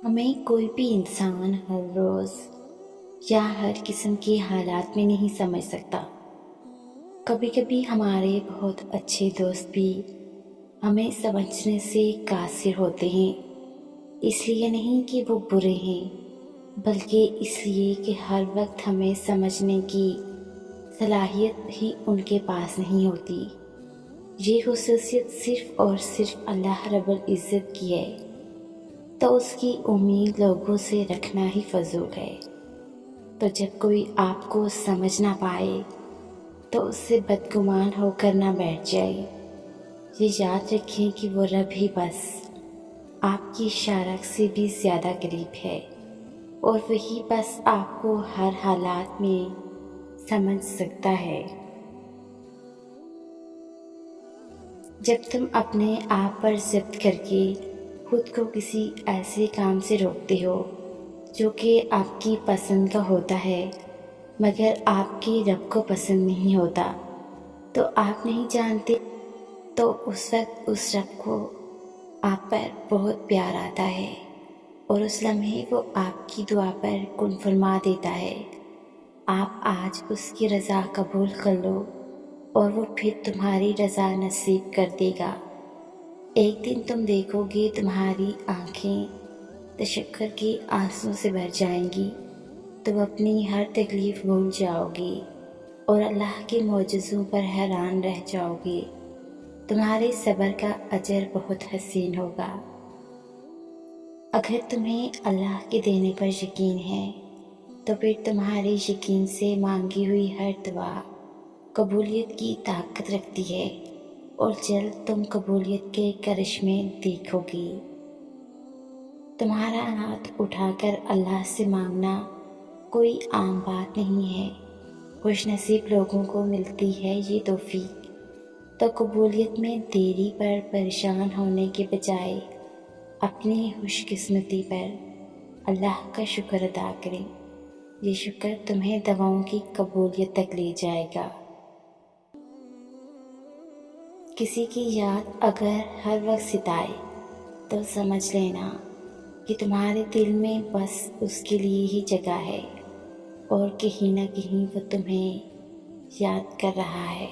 ہمیں کوئی بھی انسان ہر روز یا ہر قسم کے حالات میں نہیں سمجھ سکتا۔ کبھی کبھی ہمارے بہت اچھے دوست بھی ہمیں سمجھنے سے قاصر ہوتے ہیں، اس لیے نہیں کہ وہ برے ہیں، بلکہ اس لیے کہ ہر وقت ہمیں سمجھنے کی صلاحیت ہی ان کے پاس نہیں ہوتی۔ یہ خصوصیت صرف اور صرف اللہ رب العزت کی ہے، تو اس کی امید لوگوں سے رکھنا ہی فضول ہے۔ تو جب کوئی آپ کو سمجھ نہ پائے تو اس سے بدگمان ہو کر نہ بیٹھ جائے۔ یہ یاد رکھیں کہ وہ رب ہی بس آپ کی شارک سے بھی زیادہ قریب ہے، اور وہی بس آپ کو ہر حالات میں سمجھ سکتا ہے۔ جب تم اپنے آپ پر ضبط کر کے خود کو کسی ایسے کام سے روکتے ہو جو کہ آپ کی پسند کا ہوتا ہے مگر آپ کے رب کو پسند نہیں ہوتا، تو آپ نہیں جانتے تو اس وقت اس رب کو آپ پر بہت پیار آتا ہے، اور اس لمحے وہ آپ کی دعا پر کن فرما دیتا ہے۔ آپ آج اس کی رضا قبول کر لو اور وہ پھر تمہاری رضا نصیب کر دے گا۔ ایک دن تم دیکھو گے تمہاری آنکھیں تشکر کے آنسوں سے بھر جائیں گی، تم اپنی ہر تکلیف بھول جاؤ گے اور اللہ کے معجزوں پر حیران رہ جاؤ گے۔ تمہارے صبر کا اجر بہت حسین ہوگا۔ اگر تمہیں اللہ کے دینے پر یقین ہے تو پھر تمہارے یقین سے مانگی ہوئی ہر دعا قبولیت کی طاقت رکھتی ہے، اور جلد تم قبولیت کے کرشمے دیکھو گی۔ تمہارا ہاتھ اٹھا کر اللہ سے مانگنا کوئی عام بات نہیں ہے۔ خوش نصیب لوگوں کو ملتی ہے یہ توفیق، تو قبولیت میں دیری پر پریشان ہونے کے بجائے اپنی خوش قسمتی پر اللہ کا شکر ادا کریں۔ یہ شکر تمہیں دعاؤں کی قبولیت تک لے جائے گا۔ کسی کی یاد اگر ہر وقت ستائے تو سمجھ لینا کہ تمہارے دل میں بس اس کے لیے ہی جگہ ہے، اور کہیں نہ کہیں وہ تمہیں یاد کر رہا ہے۔